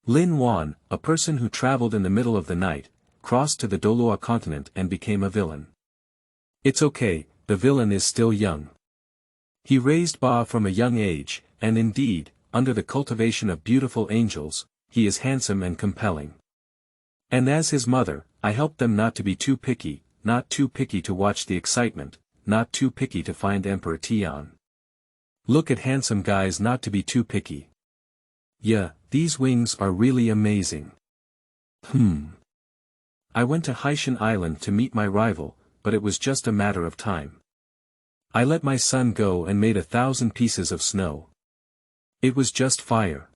Lin Wan, a person who traveled in the middle of the night, crossed to the Douluo Continent and became a villain. It's okay, the villain is still young. He raised Ba from a young age, and indeed, under the cultivation of beautiful angels, he is handsome and compelling. And as his mother, I helped them not to be too picky, not too picky to watch the excitement, not too picky to find Emperor Tian. Look at handsome guys, not to be too picky. Yeah, these wings are really amazing. I went to Haishen Island to meet my rival, but it was just a matter of time. I let my son go and made 1,000 pieces of snow. It was just fire.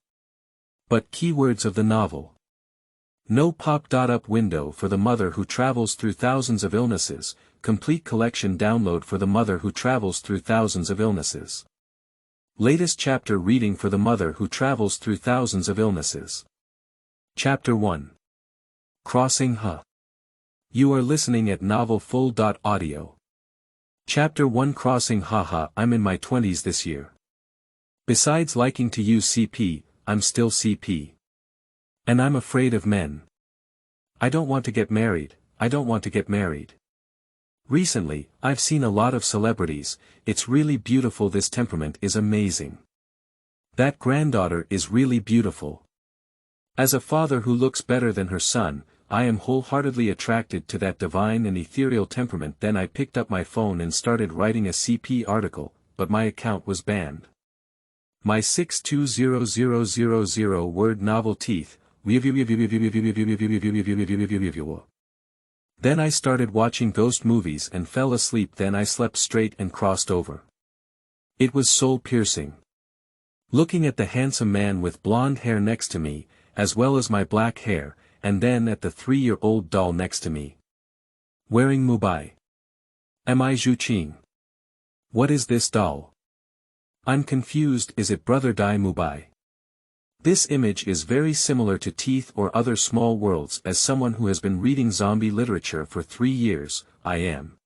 But keywords of the novel. No pop-up window for the mother who travels through thousands of illnesses, complete collection download for the mother who travels through thousands of illnesses. Latest chapter reading for the mother who travels through thousands of illnesses. Chapter 1. Crossing Ha. You are listening at novelfull.audio. Chapter 1 Crossing Ha. I'm in my 20s this year. Besides liking to use CP, I'm still CP. And I'm afraid of men. I don't want to get married, Recently, I've seen a lot of celebrities, it's really beautiful. This temperament is amazing. That granddaughter is really beautiful. As a father who looks better than her son, I am wholeheartedly attracted to that divine and ethereal temperament. Then I picked up my phone and started writing a CP article, but my account was banned. My 620000 word novel teeth. Then I started watching ghost movies and fell asleep. Then I slept straight and crossed over. It was soul-piercing. Looking at the handsome man with blonde hair next to me, as well as my black hair, and then at the 3-year-old doll next to me. Wearing mubai. Am I Zhu Qing? What is this doll? I'm confused. Is it Brother Dai Mubai? This image is very similar to Teeth or Other Small Worlds. As someone who has been reading zombie literature for 3 years, I am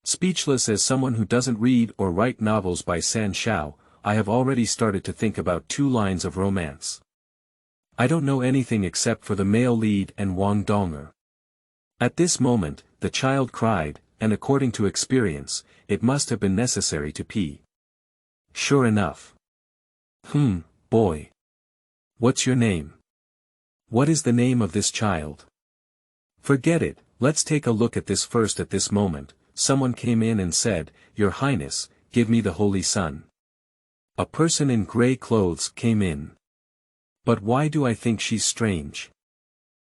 speechless. As someone who doesn't read or write novels by San Shao, I have already started to think about 2 lines of romance. I don't know anything except for the male lead and Wang Donger. At this moment, the child cried, and according to experience, it must have been necessary to pee. Sure enough. Boy. What's your name? What is the name of this child? Forget it, let's take a look at this first. At this moment, someone came in and said, Your Highness, give me the Holy Sun. A person in grey clothes came in. But why do I think she's strange?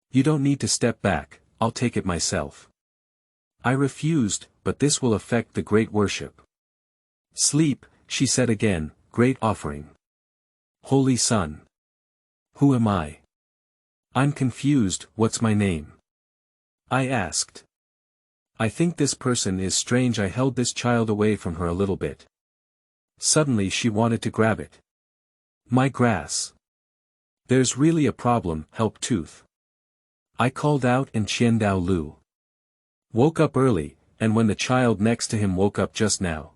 You don't need to step back, I'll take it myself. I refused, but this will affect the great worship. Sleep, she said again, great offering. Holy Sun. Who am I? I'm confused. What's my name? I asked. I think this person is strange. I held this child away from her a little bit. Suddenly she wanted to grab it. My grass. There's really a problem. Help Tooth. I called out, and Qianda Lu woke up early, and when the child next to him woke up just now,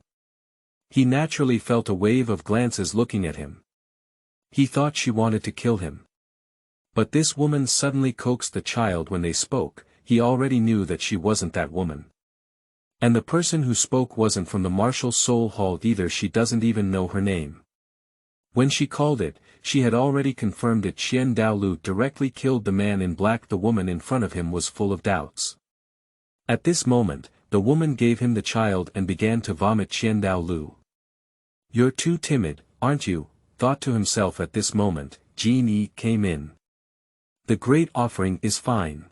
he naturally felt a wave of glances looking at him. He thought she wanted to kill him. But this woman suddenly coaxed the child. When they spoke, he already knew that she wasn't that woman. And the person who spoke wasn't from the Martial Soul Hall either. She doesn't even know her name. When she called it, she had already confirmed it. Qianda Lu directly killed the man in black. The woman in front of him was full of doubts. At this moment, the woman gave him the child and began to vomit. Qianda Lu. You're too timid, aren't you? Thought to himself. At this moment, Jean Yi came in. The great offering is fine.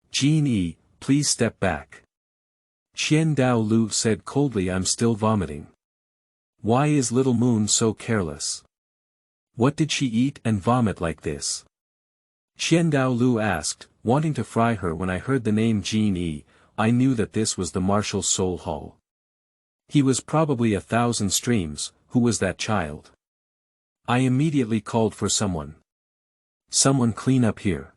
Jean Yi, please step back. Qianda Lu said coldly. I'm still vomiting. Why is little Moon so careless? What did she eat and vomit like this? Qianda Lu asked, wanting to fry her. When I heard the name Jean Yi, I knew that this was the Martial Soul Hall. He was probably 1,000 streams. Who was that child? I immediately called for someone. Someone clean up here.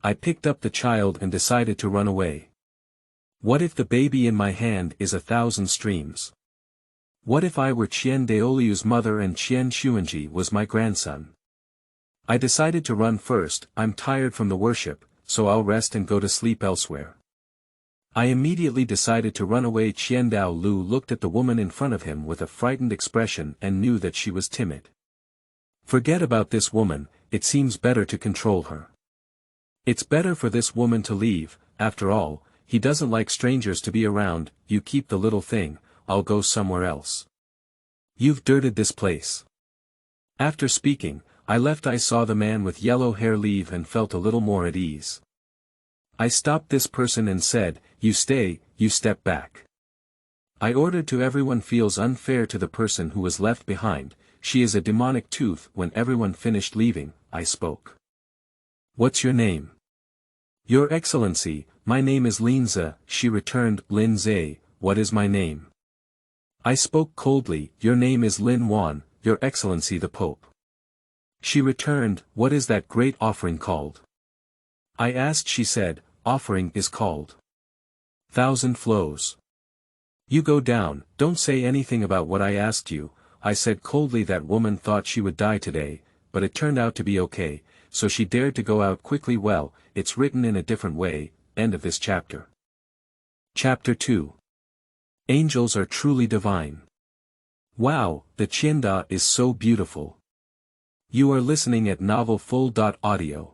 I picked up the child and decided to run away. What if the baby in my hand is 1,000 streams? What if I were Qian Daoliu's mother and Qian Xuanji was my grandson? I decided to run first. I'm tired from the worship, so I'll rest and go to sleep elsewhere. I immediately decided to run away. Qianda looked at the woman in front of him with a frightened expression and knew that she was timid. Forget about this woman, it seems better to control her. It's better for this woman to leave, after all, he doesn't like strangers to be around. You keep the little thing, I'll go somewhere else. You've dirted this place. After speaking, I left. I saw the man with yellow hair leave and felt a little more at ease. I stopped this person and said, "You stay, you step back." I ordered to everyone. Feels unfair to the person who was left behind, she is a demonic tooth. When everyone finished leaving, I spoke. What's your name? Your Excellency, my name is Linza, she returned. Lin Zhe, what is my name? I spoke coldly. Your name is Lin Wan, Your Excellency the Pope. She returned, what is that great offering called? I asked. She said, offering is called Thousand Flows. You go down, don't say anything about what I asked you. I said coldly. That woman thought she would die today, but it turned out to be okay, so she dared to go out quickly. Well, it's written in a different way. End of this chapter. Chapter 2. Angels are truly divine. Wow, the Qianda is so beautiful. You are listening at novelfull.audio.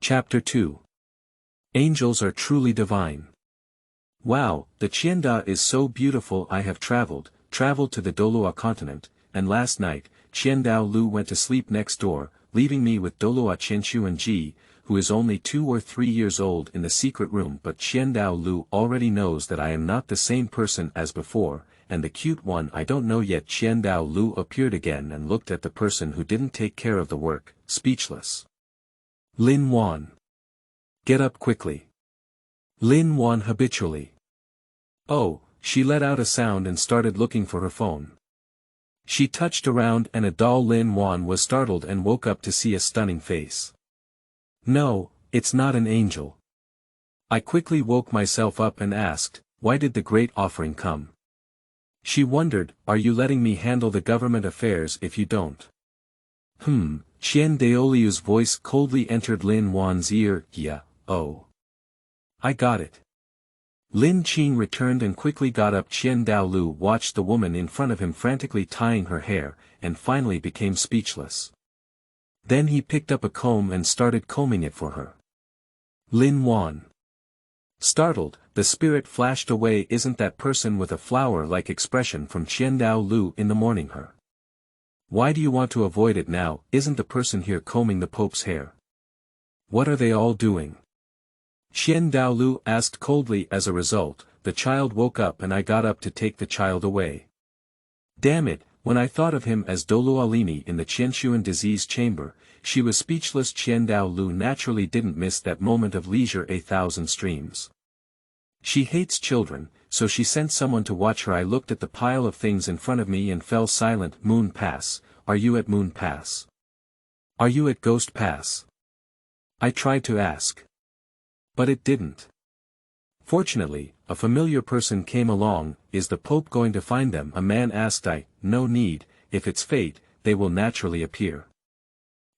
Chapter 2. Angels are truly divine. Wow, the Qianda is so beautiful. I have traveled to the Douluo Continent, and last night, Qianda went to sleep next door, leaving me with Douluo Qianxuan, who is only 2 or 3 years old, in the secret room. But Qianda already knows that I am not the same person as before, and the cute one I don't know yet. Qianda appeared again and looked at the person who didn't take care of the work, speechless. Lin Wan. Get up quickly. Lin Wan habitually. Oh, she let out a sound and started looking for her phone. She touched around and a doll. Lin Wan was startled and woke up to see a stunning face. No, it's not an angel. I quickly woke myself up and asked, why did the great offering come? She wondered, are you letting me handle the government affairs if you don't? Qian Daoliu's voice coldly entered Lin Wan's ear. Yeah, oh. I got it. Lin Qing returned and quickly got up. Qian Daolu watched the woman in front of him frantically tying her hair, and finally became speechless. Then he picked up a comb and started combing it for her. Lin Wan. Startled, the spirit flashed away. Isn't that person with a flower-like expression from Qianda in the morning her? Why do you want to avoid it now? Isn't the person here combing the Pope's hair? What are they all doing? Qianda asked coldly. As a result, the child woke up and I got up to take the child away. Damn it, when I thought of him as Douluo Lini in the Qianxuan disease chamber, she was speechless. Qianda naturally didn't miss that moment of leisure. 1,000 streams. She hates children, so she sent someone to watch her. I looked at the pile of things in front of me and fell silent. Moon Pass, are you at Moon Pass? Are you at Ghost Pass? I tried to ask. But it didn't. Fortunately, a familiar person came along. Is the Pope going to find them? A man asked. No need, if it's fate, they will naturally appear.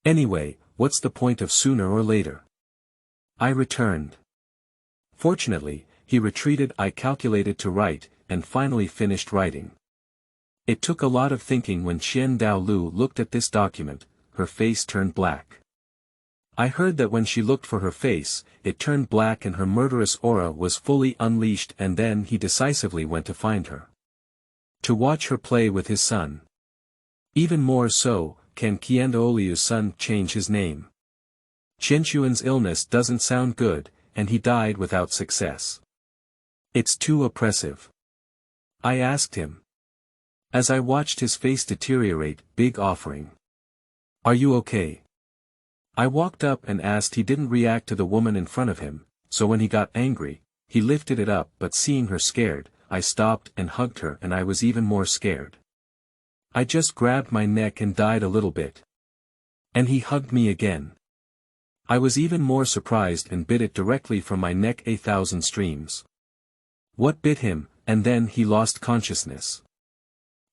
Anyway, what's the point of sooner or later? I returned. Fortunately, he retreated. I calculated to write, and finally finished writing. It took a lot of thinking. When Qianda looked at this document, her face turned black. I heard that when she looked for her face, it turned black and her murderous aura was fully unleashed. And then he decisively went to find her. To watch her play with his son. Even more so, can Qiandaoliu's son change his name? Qianxuan's illness doesn't sound good, and he died without success. It's too oppressive. I asked him. As I watched his face deteriorate. Big offering. Are you okay? I walked up and asked. He didn't react to the woman in front of him, so when he got angry, he lifted it up. But seeing her scared, I stopped and hugged her, and I was even more scared. I just grabbed my neck and died a little bit. And he hugged me again. I was even more surprised and bit it directly from my neck. 1,000 streams. What bit him? And then he lost consciousness.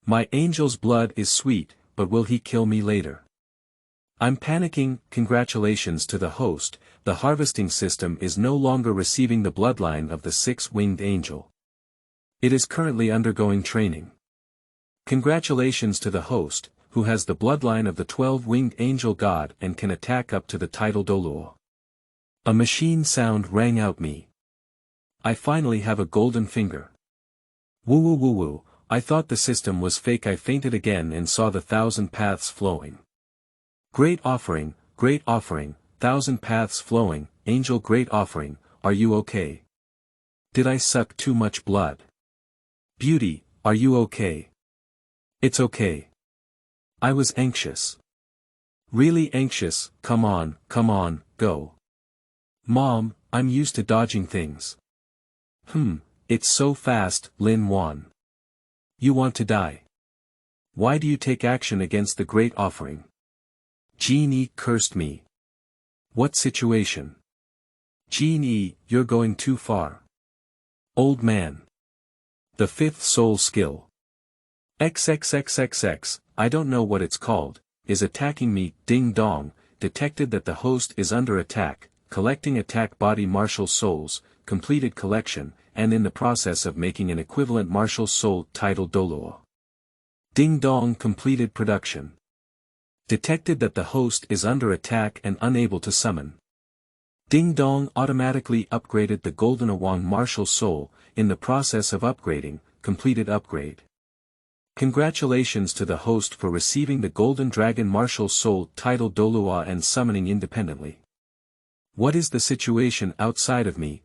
My angel's blood is sweet, but will he kill me later? I'm panicking. Congratulations to the host, the harvesting system is no longer receiving the bloodline of the six-winged angel. It is currently undergoing training. Congratulations to the host, who has the bloodline of the 12-winged angel god and can attack up to the title Douluo. A machine sound rang out me. I finally have a golden finger. Woo woo woo woo, I thought the system was fake. I fainted again and saw the 1,000 paths flowing. Great offering, 1,000 paths flowing, angel great offering, are you okay? Did I suck too much blood? Beauty, are you okay? It's okay. I was anxious. Really anxious. Come on, go. Mom, I'm used to dodging things. It's so fast, Lin Wan. You want to die. Why do you take action against the great offering? Genie cursed me. What situation? Genie, you're going too far. Old man. The fifth soul skill. XXXXX, I don't know what it's called, is attacking me. Ding dong, detected that the host is under attack, collecting attack body martial souls, completed collection, and in the process of making an equivalent martial soul titled Douluo. Ding dong completed production. Detected that the host is under attack and unable to summon. Ding dong automatically upgraded the golden Awang martial soul, in the process of upgrading, completed upgrade. Congratulations to the host for receiving the golden dragon martial soul titled Douluo and summoning independently. What is the situation outside of me?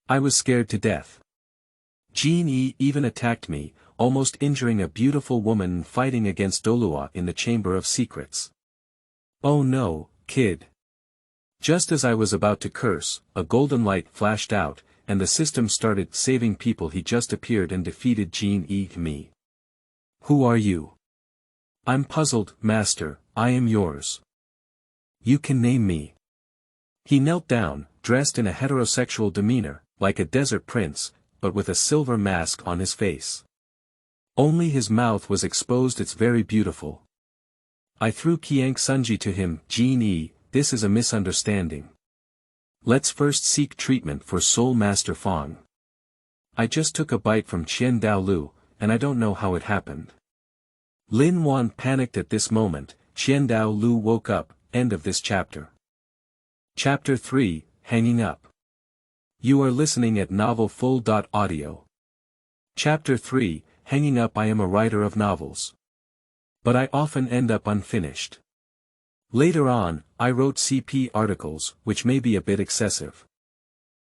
I was scared to death. Genie even attacked me, almost injuring a beautiful woman fighting against Douluo in the Chamber of Secrets. Oh no, kid. Just as I was about to curse, a golden light flashed out, and the system started saving people. He just appeared and defeated me. Who are you? I'm puzzled, Master, I am yours. You can name me. He knelt down, dressed in a heterosexual demeanor, like a desert prince, but with a silver mask on his face. Only his mouth was exposed. It's very beautiful. I threw Qiang Sunji to him. Genie, this is a misunderstanding. Let's first seek treatment for Soul Master Fang. I just took a bite from Qianda Lu, and I don't know how it happened. Lin Wan panicked at this moment. Qianda Lu woke up. End of this chapter. Chapter 3, Hanging Up. You are listening at novelfull.audio. Chapter 3, Hanging Up. I am a writer of novels. But I often end up unfinished. Later on, I wrote CP articles, which may be a bit excessive.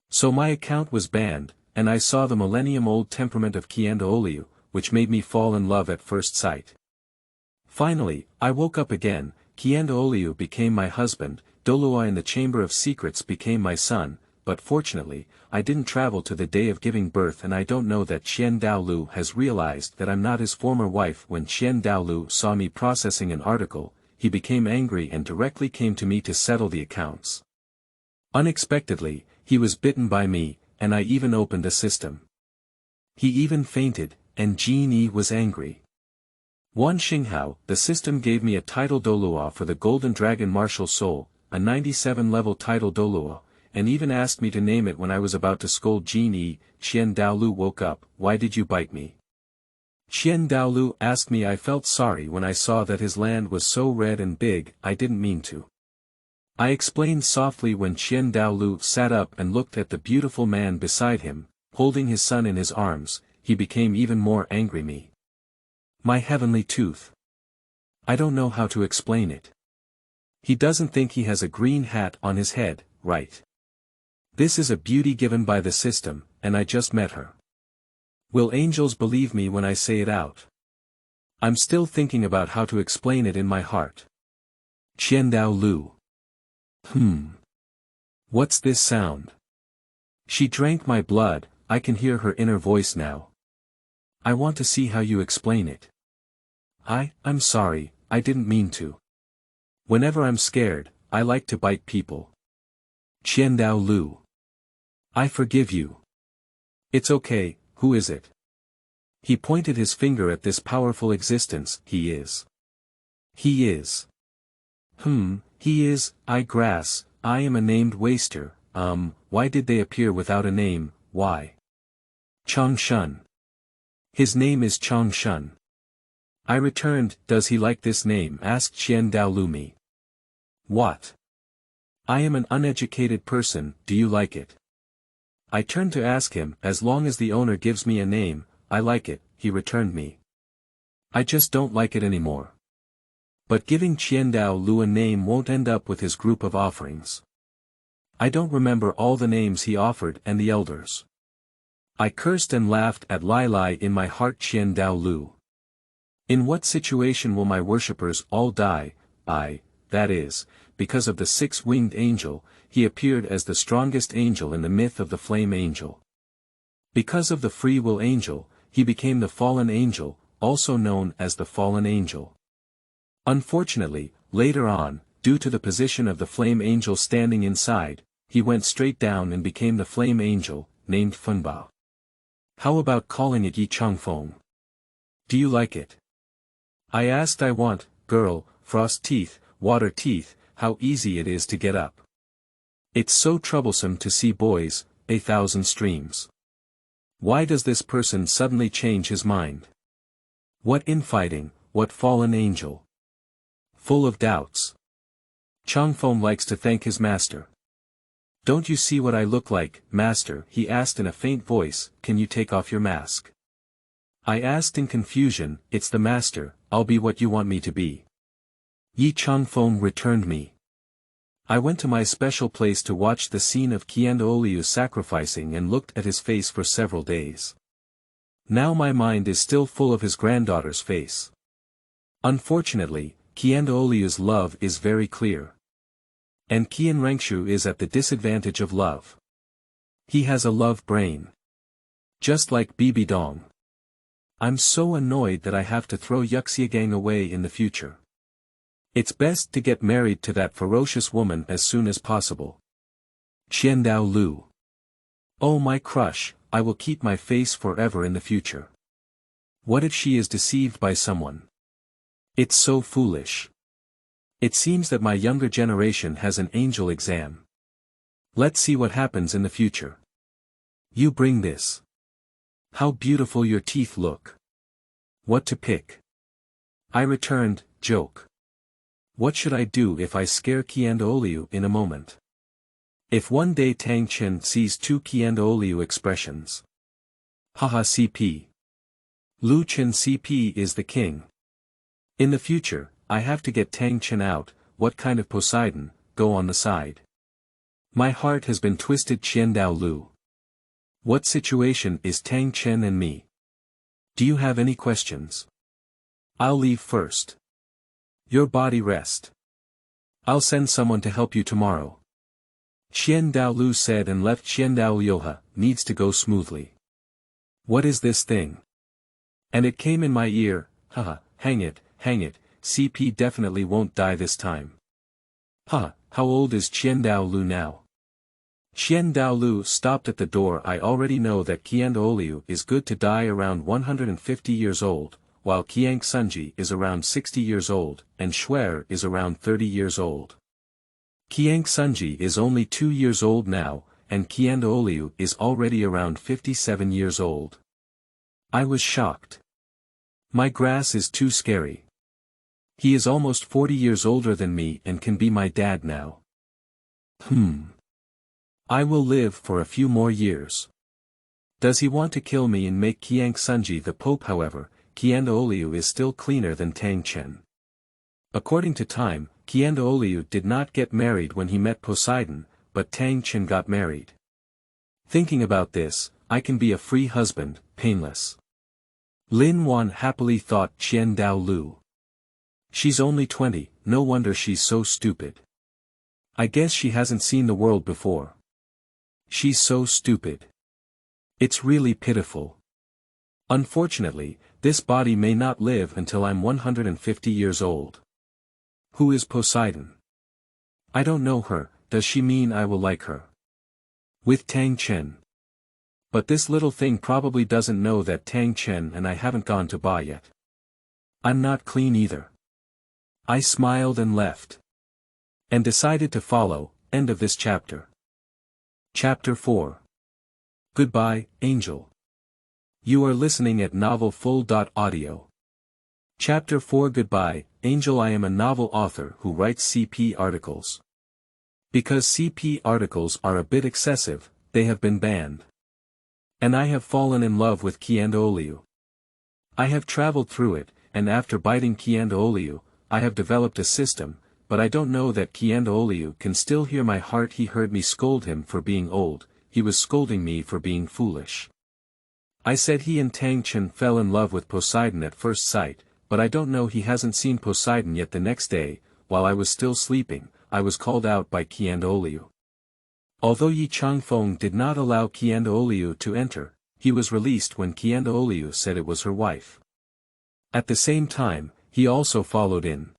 So my account was banned, and I saw the millennium-old temperament of Qianda Oliu, which made me fall in love at first sight. Finally, I woke up again. Qianda Oliu became my husband, Douluo in the Chamber of Secrets became my son, but fortunately, I didn't travel to the day of giving birth, and I don't know that Qianda Lu has realized that I'm not his former wife. When Qianda Lu saw me processing an article, he became angry and directly came to me to settle the accounts. Unexpectedly, he was bitten by me, and I even opened a system. He even fainted, and Genie was angry. Wan Xinghao, the system gave me a title Douluo for the Golden Dragon Martial Soul, a 97-level title Douluo, and even asked me to name it. When I was about to scold Genie, Qianda Lu woke up. Why did you bite me? Qianda Lu asked me. I felt sorry when I saw that his land was so red and big. I didn't mean to. I explained softly. When Qianda Lu sat up and looked at the beautiful man beside him, holding his son in his arms, he became even more angry. Me. My heavenly tooth. I don't know how to explain it. He doesn't think he has a green hat on his head, right? This is a beauty given by the system, and I just met her. Will angels believe me when I say it out? I'm still thinking about how to explain it in my heart. Qianda Lu. What's this sound? She drank my blood. I can hear her inner voice now. I want to see how you explain it. I'm sorry, I didn't mean to. Whenever I'm scared, I like to bite people. Qianda Lu. I forgive you. It's okay. Who is it? He pointed his finger at this powerful existence. He is. He is, I grass, I am a named waster, why did they appear without a name, why? Chang Shun. His name is Chang Shun. I returned, does he like this name? Asked Qianda Lu me. What? I am an uneducated person, do you like it? I turned to ask him, as long as the owner gives me a name, I like it, he returned me. I just don't like it anymore. But giving Qianda Lu a name won't end up with his group of offerings. I don't remember all the names he offered and the elders. I cursed and laughed at Lai in my heart. Qianda Lu. In what situation will my worshippers all die? That is, because of the six-winged angel, he appeared as the strongest angel in the myth of the flame angel. Because of the free will angel, he became the fallen angel, also known as the fallen angel. Unfortunately, later on, due to the position of the flame angel standing inside, he went straight down and became the flame angel, named Funbao. How about calling it Yi Changfeng? Do you like it? I asked. I want, girl, frost teeth, water teeth, how easy it is to get up. It's so troublesome to see boys, 1,000 streams. Why does this person suddenly change his mind? What infighting, what fallen angel? Full of doubts. Changfeng likes to thank his master. Don't you see what I look like, master? He asked in a faint voice, can you take off your mask? I asked in confusion, it's the master, I'll be what you want me to be. Yi Changfeng returned me. I went to my special place to watch the scene of Qianda Oliu sacrificing and looked at his face for several days. Now my mind is still full of his granddaughter's face. Unfortunately, Qianda Oliu's love is very clear. And Qian Rengshu is at the disadvantage of love. He has a love brain. Just like Bibi Dong. I'm so annoyed that I have to throw Yuxiagang away in the future. It's best to get married to that ferocious woman as soon as possible. Qianda Lu. Oh my crush, I will keep my face forever in the future. What if she is deceived by someone? It's so foolish. It seems that my younger generation has an angel exam. Let's see what happens in the future. You bring this. How beautiful your teeth look. What to pick? I returned, joke. What should I do if I scare Qianda Oliu in a moment? If one day Tang Chen sees two Qianda Oliu expressions. Haha CP. Lu Chen CP is the king. In the future, I have to get Tang Chen out, what kind of Poseidon, go on the side. My heart has been twisted. Qianda Lu. What situation is Tang Chen and me? Do you have any questions? I'll leave first. Your body rest. I'll send someone to help you tomorrow. Qianda Lu said and left. Qianda Liuha, needs to go smoothly. What is this thing? And it came in my ear, haha, hang it, CP definitely won't die this time. Huh, how old is Qianda Lu now? Qianda Lu stopped at the door. I already know that Qianda Oliu is good to die around 150 years old, while Qiang Sunji is around 60 years old, and Shuer is around 30 years old. Qiang Sunji is only 2 years old now, and Qianda Oliu is already around 57 years old. I was shocked. My grass is too scary. He is almost 40 years older than me and can be my dad now. I will live for a few more years. Does he want to kill me and make Qiang Sunji the Pope? However, Qianda Oliu is still cleaner than Tang Chen. According to time, Qianda Oliu did not get married when he met Poseidon, but Tang Chen got married. Thinking about this, I can be a free husband, painless. Lin Wan happily thought. Qianda Lu. She's only 20, no wonder she's so stupid. I guess she hasn't seen the world before. She's so stupid. It's really pitiful. Unfortunately, this body may not live until I'm 150 years old. Who is Poseidon? I don't know her. Does she mean I will like her? With Tang Chen. But this little thing probably doesn't know that Tang Chen and I haven't gone to Ba yet. I'm not clean either. I smiled and left. and decided to follow. End of this chapter. Chapter 4. Goodbye, Angel. You are listening at novelfull.audio. Chapter 4. Goodbye, Angel. I am a novel author who writes CP articles. Because CP articles are a bit excessive, they have been banned. And I have fallen in love with Qianda. I have traveled through it, and after biting Qianda, I have developed a system, but I don't know that Qianda can still hear my heart. He heard me scold him for being old, he was scolding me for being foolish. I said he and Tang Chen fell in love with Poseidon at first sight, but I don't know, he hasn't seen Poseidon yet. The next day, while I was still sleeping, I was called out by Qianda. Although Yi Changfeng did not allow Qianda to enter, he was released when Qianda said it was her wife. At the same time, he also followed in.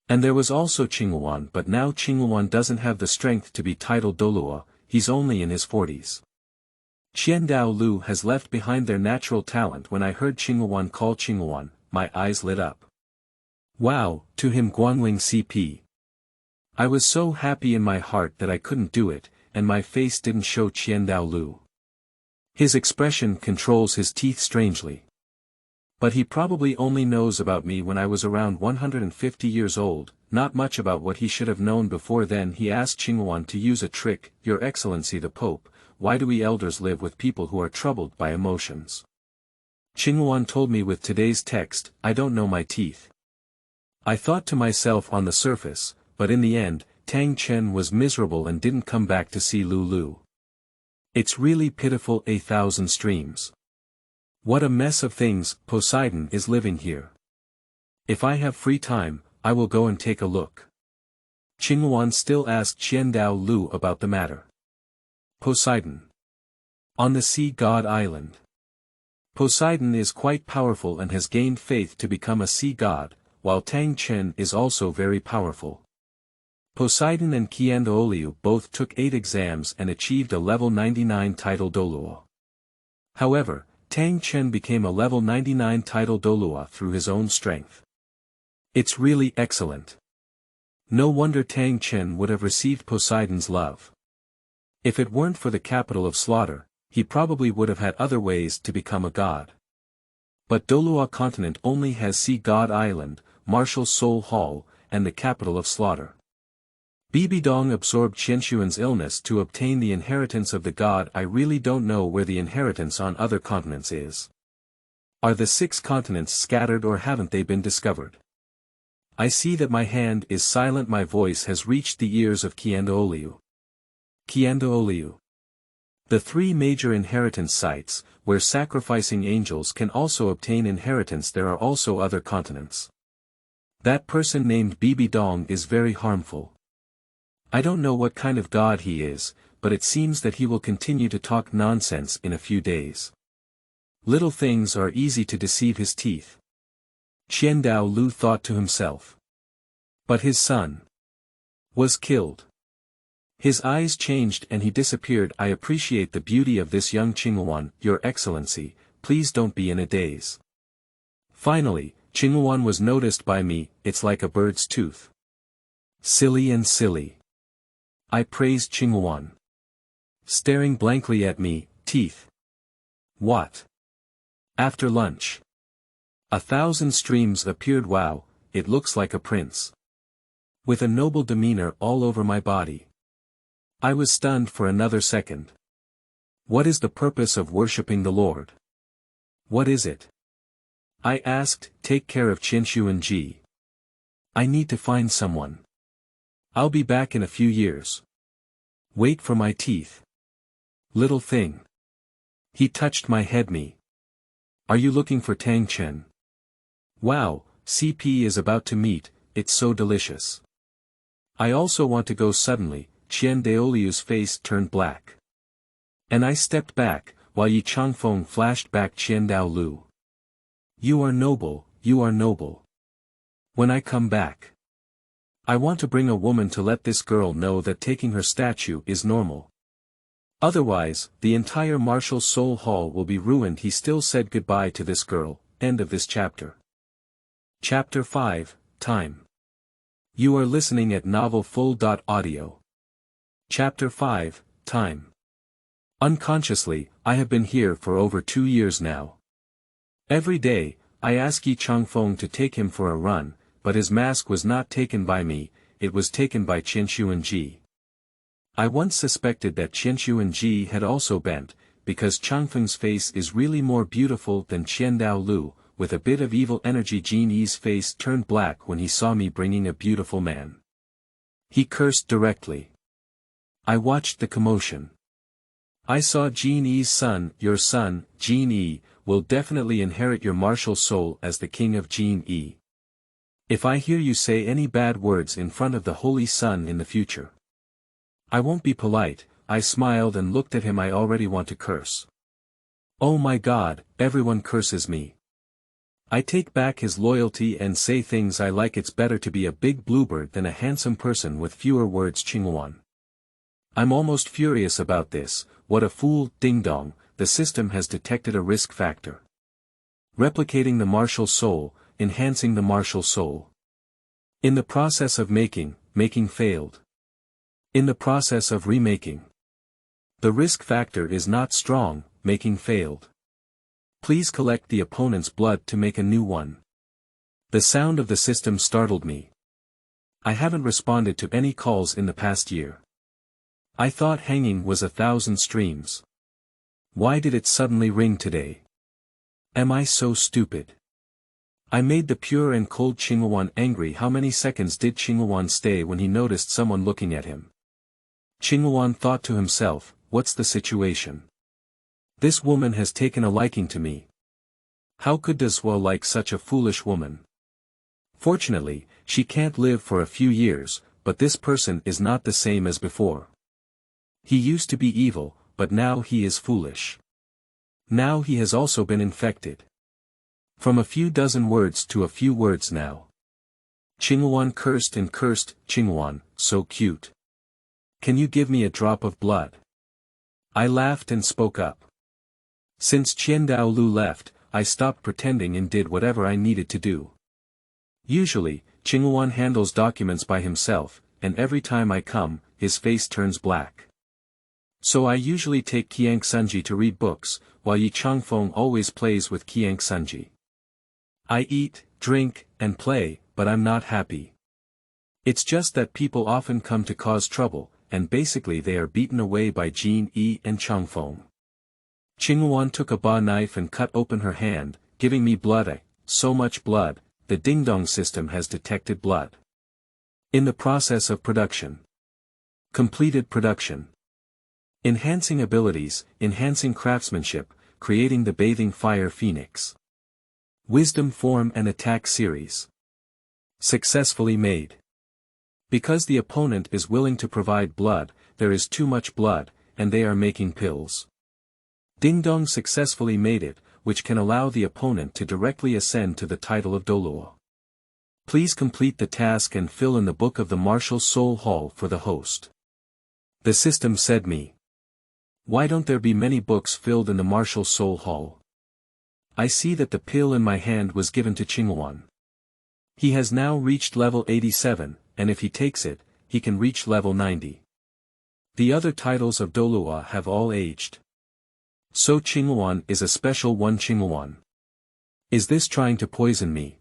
And there was also Lin, but now Lin doesn't have the strength to be titled Douluo, he's only in his 40s. Qianda has left behind their natural talent. When I heard Lin call Lin, my eyes lit up. Wow, to him Guangling CP. I was so happy in my heart that I couldn't do it, and my face didn't show Qianda. His expression controls his teeth strangely. But he probably only knows about me when I was around 150 years old, not much about what he should have known before then. He asked Lin to use a trick. Your Excellency the Pope, why do we elders live with people who are troubled by emotions? Lin told me with today's text, I don't know my teeth. I thought to myself on the surface, but in the end, Tang Chen was miserable and didn't come back to see Lulu. It's really pitiful. 1,000 streams. What a mess of things. Poseidon is living here. If I have free time, I will go and take a look. Lin still asked Qianda about the matter. Poseidon. On the sea god island. Poseidon is quite powerful and has gained faith to become a sea god, while Tang Chen is also very powerful. Poseidon and Qianda both took 8 exams and achieved a level 99 title Douluo. However, Tang Chen became a level 99 title Douluo through his own strength. It's really excellent. No wonder Tang Chen would have received Poseidon's love. If it weren't for the capital of slaughter, he probably would have had other ways to become a god. But Douluo Continent only has Sea God Island, Martial Soul Hall, and the capital of slaughter. Bibidong absorbed Qianshuan's illness to obtain the inheritance of the god. I really don't know where the inheritance on other continents is. Are the 6 continents scattered or haven't they been discovered? I see that my hand is silent. My voice has reached the ears of Qianda. Qianda. The 3 major inheritance sites, where sacrificing angels can also obtain inheritance. There are also other continents. That person named Bibidong is very harmful. I don't know what kind of god he is, but it seems that he will continue to talk nonsense in a few days. Little things are easy to deceive his teeth. Qianda thought to himself. But his son was killed. His eyes changed and he disappeared. I appreciate the beauty of this young Lin. Your Excellency, please don't be in a daze. Finally, Lin was noticed by me. It's like a bird's tooth. Silly and silly. I praised Lin. Staring blankly at me, teeth. What? After lunch. 1,000 streams appeared. Wow, it looks like a prince. With a noble demeanor all over my body. I was stunned for another second. What is the purpose of worshipping the Lord? What is it? I asked. Take care of Qianshuan Ji. I need to find someone. I'll be back in a few years. Wait for my teeth. Little thing. He touched my head. Me. Are you looking for Tang Chen? Wow, CP is about to meet, it's so delicious. I also want to go. Suddenly, Qiandaoliu's face turned black. And I stepped back, while Yi Changfeng flashed back. Qianda. You are noble, you are noble. When I come back, I want to bring a woman to let this girl know that taking her statue is normal. Otherwise, the entire Martial Soul Hall will be ruined. He still said goodbye to this girl. End of this chapter. Chapter 5, Time. You are listening at Novel Full. Audio. Chapter 5, Time. Unconsciously, I have been here for over 2 years now. Every day, I ask Yi Changfeng to take him for a run, but his mask was not taken by me, it was taken by Qianshuanji. I once suspected that Qianshuanji had also bent, because Changfeng's face is really more beautiful than Qiandao Lu, with a bit of evil energy. Jin Yi's face turned black when he saw me bringing a beautiful man. He cursed directly. I watched the commotion. I saw Jin Yi's son, your son, Jin Yi, will definitely inherit your martial soul as the king of Jin Yi. If I hear you say any bad words in front of the Holy Sun in the future, I won't be polite. I smiled and looked at him. I already want to curse. Oh my God, everyone curses me. I take back his loyalty and say things I like. It's better to be a big bluebird than a handsome person with fewer words. Qingwan. I'm almost furious about this. What a fool. Ding dong, the system has detected a risk factor. Replicating the martial soul, enhancing the martial soul. In the process of making failed. In the process of remaking. The risk factor is not strong, making failed. Please collect the opponent's blood to make a new one. The sound of the system startled me. I haven't responded to any calls in the past year. I thought hanging was 1,000 streams. Why did it suddenly ring today? Am I so stupid? I made the pure and cold Qingwan angry. How many seconds did Qingwan stay when he noticed someone looking at him? Qingwan thought to himself, what's the situation? This woman has taken a liking to me. How could Douluo like such a foolish woman? Fortunately, she can't live for a few years, but this person is not the same as before. He used to be evil, but now he is foolish. Now he has also been infected. From a few dozen words to a few words now. Qingwan cursed and cursed. Qingwan, so cute. Can you give me a drop of blood? I laughed and spoke up. Since Qiandao Lu left, I stopped pretending and did whatever I needed to do. Usually, Qingwan handles documents by himself, and every time I come, his face turns black. So I usually take Qiangsunji to read books, while Yi Changfeng always plays with Qiangsunji. I eat, drink, and play, but I'm not happy. It's just that people often come to cause trouble, and basically they are beaten away by Jin Yi and Changfeng. Qingwan took a ba knife and cut open her hand, giving me blood. So much blood, the ding-dong system has detected blood. In the process of production. Completed production. Enhancing abilities, enhancing craftsmanship, creating the bathing fire phoenix. Wisdom form and attack series. Successfully made. Because the opponent is willing to provide blood, there is too much blood, and they are making pills. Ding Dong successfully made it, which can allow the opponent to directly ascend to the title of Douluo. Please complete the task and fill in the book of the Martial Soul Hall for the host. The system said me. Why don't there be many books filled in the Martial Soul Hall? I see that the pill in my hand was given to Qingwan. He has now reached level 87, and if he takes it, he can reach level 90. The other titles of Douluo have all aged. So Qingwan is a special one. Qingwan. Is this trying to poison me?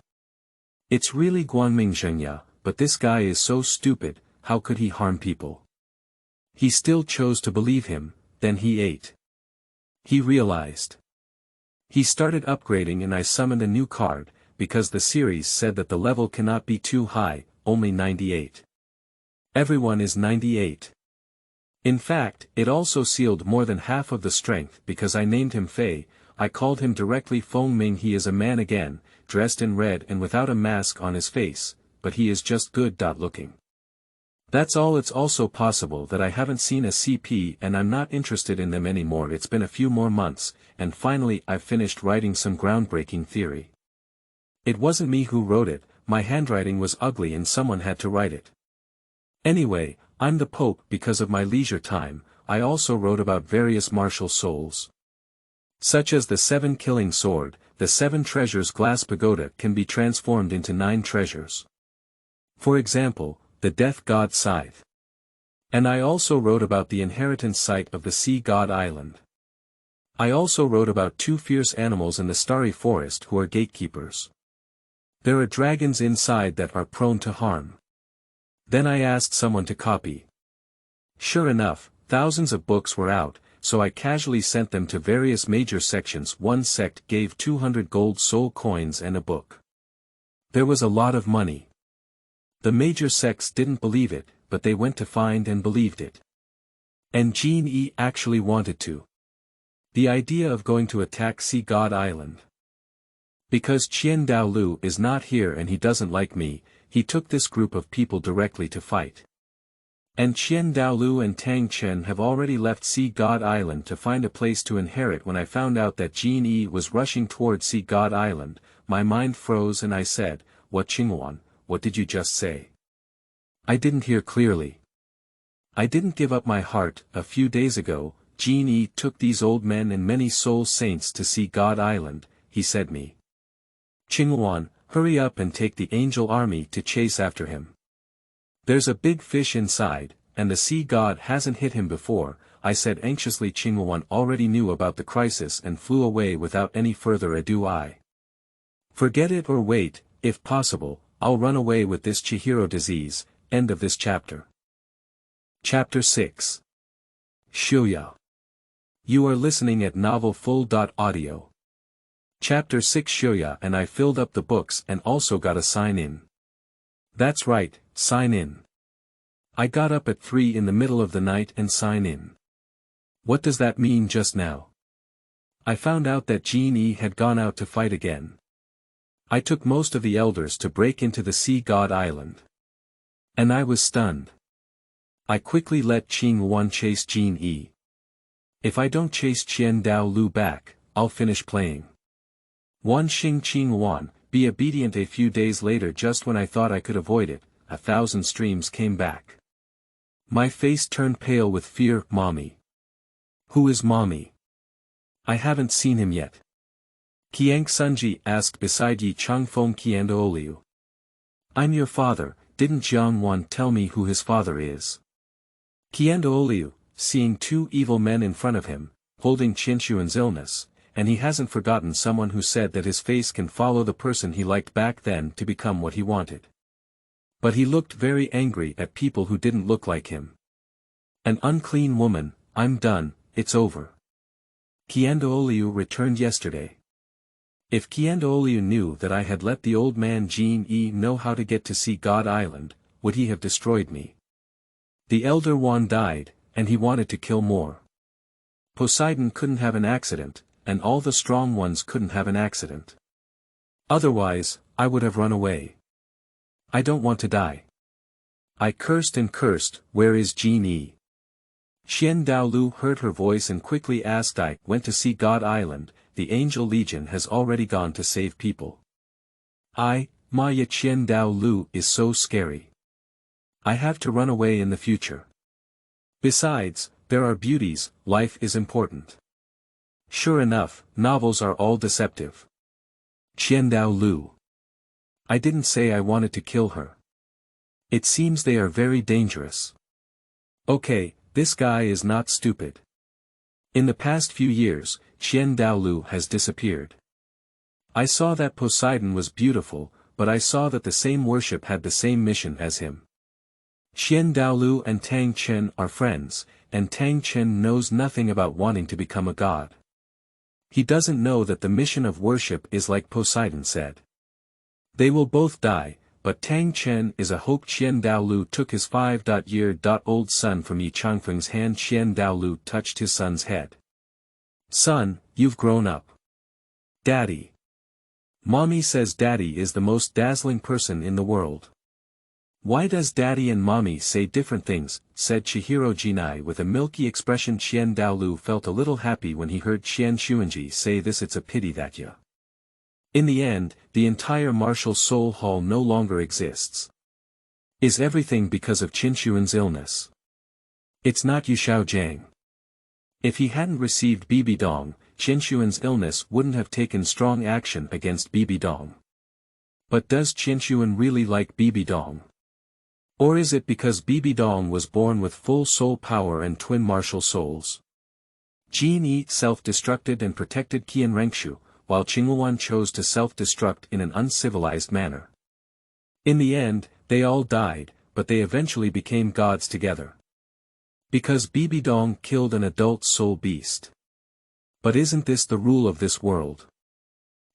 It's really Guangling Xiuya, but this guy is so stupid, how could he harm people? He still chose to believe him, then he ate. He realized. He started upgrading and I summoned a new card, because the series said that the level cannot be too high, only 98. Everyone is 98. In fact, it also sealed more than half of the strength because I named him Fei. I called him directly Feng Ming. He is a man again, dressed in red and without a mask on his face, but he is just good looking. That's all. It's also possible that I haven't seen a CP and I'm not interested in them anymore. It's been a few more months, and finally I've finished writing some groundbreaking theory. It wasn't me who wrote it, my handwriting was ugly and someone had to write it. Anyway, I'm the Pope because of my leisure time. I also wrote about various martial souls. Such as the 7 killing sword, the 7 treasures glass pagoda can be transformed into 9 treasures. For example, the death god scythe. And I also wrote about the inheritance site of the sea god island. I also wrote about 2 fierce animals in the starry forest who are gatekeepers. There are dragons inside that are prone to harm. Then I asked someone to copy. Sure enough, thousands of books were out, so I casually sent them to various major sections. One sect gave 200 gold soul coins and a book. There was a lot of money. The major sects didn't believe it, but they went to find and believed it. And Jin Yi actually wanted to. The idea of going to attack Sea God Island. Because Qian Douluo is not here and he doesn't like me, he took this group of people directly to fight. And Qian Douluo and Tang Chen have already left Sea God Island to find a place to inherit. When I found out that Jin Yi was rushing toward Sea God Island, my mind froze and I said, "What, Qingwan, what did you just say?" I didn't hear clearly. I didn't give up my heart. A few days ago, Jin Yi took these old men and many soul saints to Sea God Island, he said me. Qingwan, hurry up and take the angel army to chase after him. There's a big fish inside, and the sea god hasn't hit him before, I said anxiously. Qingwan already knew about the crisis and flew away without any further ado. I forget it or wait, if possible, I'll run away with this Chihiro disease. End of this chapter. Chapter 6. Xiuya. You are listening at novelfull.audio. Chapter 6. Xiuya and I filled up the books and also got a sign-in. That's right, sign in. I got up at 3 in the middle of the night and sign in. What does that mean just now? I found out that Jin Yi had gone out to fight again. I took most of the elders to break into the Sea God Island. And I was stunned. I quickly let Qingwan chase Jin Yi. If I don't chase Qian Douluo back, I'll finish playing. Wan Xing Qingwan, be obedient. A few days later, just when I thought I could avoid it, 1,000 streams came back. My face turned pale with fear. Mommy. Who is Mommy? I haven't seen him yet. Qiang Sunji asked beside Yi Changfeng Qianda Oliu. I'm your father, didn't Jiang Wan tell me who his father is? Qianda Oliu, seeing 2 evil men in front of him, holding Qinshuan's illness, and he hasn't forgotten someone who said that his face can follow the person he liked back then to become what he wanted. But he looked very angry at people who didn't look like him. An unclean woman, I'm done, it's over. Qianda Oliu returned yesterday. If Qianda Oliu knew that I had let the old man Jin Yi know how to get to Sea God Island, would he have destroyed me? The elder Wan died, and he wanted to kill more. Poseidon couldn't have an accident, and all the strong ones couldn't have an accident. Otherwise, I would have run away. I don't want to die. I cursed and cursed. Where is Jin Yi? Qian Douluo heard her voice and quickly asked. I went to Sea God Island, the Angel Legion has already gone to save people. Maya Qian Douluo is so scary. I have to run away in the future. Besides, there are beauties, life is important. Sure enough, novels are all deceptive. Qian Douluo. I didn't say I wanted to kill her. It seems they are very dangerous. Okay, this guy is not stupid. In the past few years, Qian Douluo has disappeared. I saw that Poseidon was beautiful, but I saw that the same worship had the same mission as him. Qian Douluo and Tang Chen are friends, and Tang Chen knows nothing about wanting to become a god. He doesn't know that the mission of worship is like Poseidon said. They will both die, but Tang Chen is a hope. Qian Douluo took his 5-year-old son from Yi Changfeng's hand. Qian Douluo touched his son's head. Son, you've grown up. Daddy. Mommy says Daddy is the most dazzling person in the world. Why does Daddy and Mommy say different things, said Chihiro Jinai with a milky expression. Qian Douluo felt a little happy when he heard Qian Xuanji say this. It's a pity that ya. In the end, the entire martial soul hall no longer exists. Is everything because of Qinshuan's illness? It's not Yu Shaojiang. If he hadn't received Bibi Dong, Qinshuan's illness wouldn't have taken strong action against Bibi Dong. But does Qinshuan really like Bibi Dong? Or is it because Bibi Dong was born with full soul power and twin martial souls? Jin Yi self-destructed and protected Qian Rengshu, while Wan chose to self-destruct in an uncivilized manner. In the end, they all died, but they eventually became gods together. Because Bibi Dong killed an adult soul beast. But isn't this the rule of this world?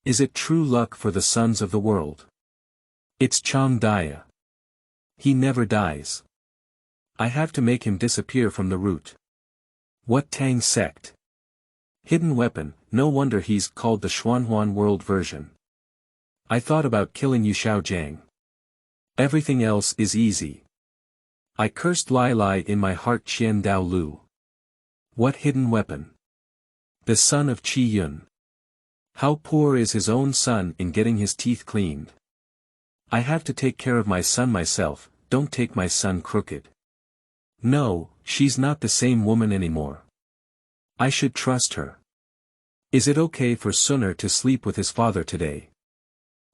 Is it true luck for the sons of the world? It's Chang Daya. He never dies. I have to make him disappear from the root. What Tang sect? Hidden weapon, no wonder he's called the Xuanhuan world version. I thought about killing Yu Xiaojiang. Everything else is easy. I cursed Lai Lai in my heart Qian Dao Lu. What hidden weapon? The son of Qi Yun. How poor is his own son in getting his teeth cleaned. I have to take care of my son myself, don't take my son crooked. No, she's not the same woman anymore. I should trust her. Is it okay for Suner to sleep with his father today?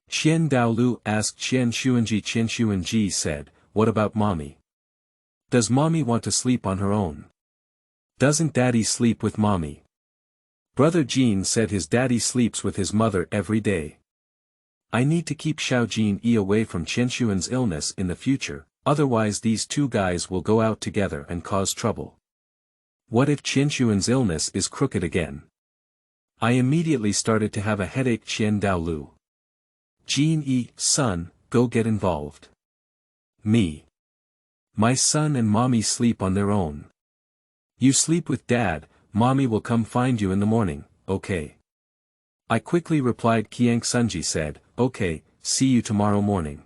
Xian Daolu asked Qian Xuanji. Qian Xuanji said, what about mommy? Does mommy want to sleep on her own? Doesn't daddy sleep with mommy? Brother Jean said his daddy sleeps with his mother every day. I need to keep Xiao Jin Yi away from Qianshuan's illness in the future, otherwise these two guys will go out together and cause trouble. What if Qianshuan's illness is crooked again? I immediately started to have a headache. Qian Daolu. Jin Yi, son, go get involved. Me. My son and mommy sleep on their own. You sleep with dad, mommy will come find you in the morning, okay? I quickly replied. Qiang Sunji said, okay, see you tomorrow morning.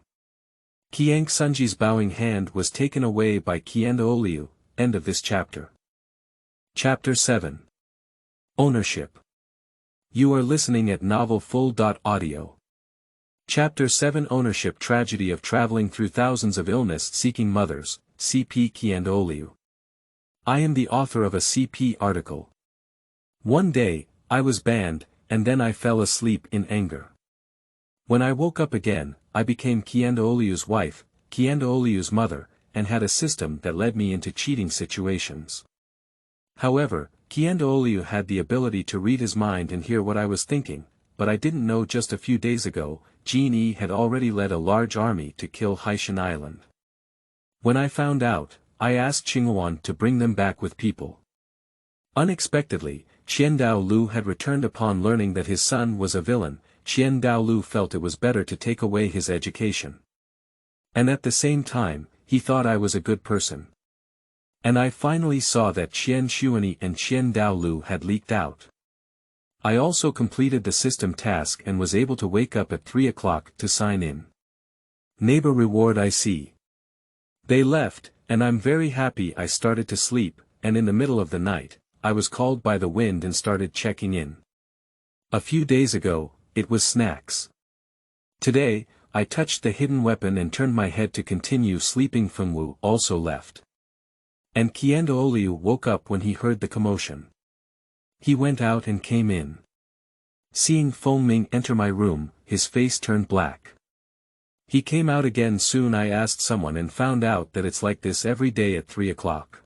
Qiang Sunji's bowing hand was taken away by Qianda Oliu. End of this chapter. Chapter 7. Ownership. You are listening at novelfull.audio. Chapter 7 Ownership. Tragedy of traveling through thousands of illness-seeking mothers, CP Qianda Oliu. I am the author of a CP article. One day, I was banned, and then I fell asleep in anger. When I woke up again, I became Qianda Oliu's wife, Qianda Oliu's mother, and had a system that led me into cheating situations. However, Qianda Oliu had the ability to read his mind and hear what I was thinking, but I didn't know just a few days ago, Jin Yi had already led a large army to kill Haishen Island. When I found out, I asked Qingwan to bring them back with people. Unexpectedly, Qian Dao Lu had returned. Upon learning that his son was a villain, Qian Dao Lu felt it was better to take away his education. And at the same time, he thought I was a good person. And I finally saw that Qian Xuanyi and Qian Dao Lu had leaked out. I also completed the system task and was able to wake up at 3 o'clock to sign in. Neighbor reward I see. They left, and I'm very happy. I started to sleep, and in the middle of the night, I was called by the wind and started checking in. A few days ago, it was snacks. Today, I touched the hidden weapon and turned my head to continue sleeping. Fengwu also left. And Qianda Oliu woke up when he heard the commotion. He went out and came in. Seeing Feng Ming enter my room, his face turned black. He came out again soon. I asked someone and found out that it's like this every day at 3 o'clock.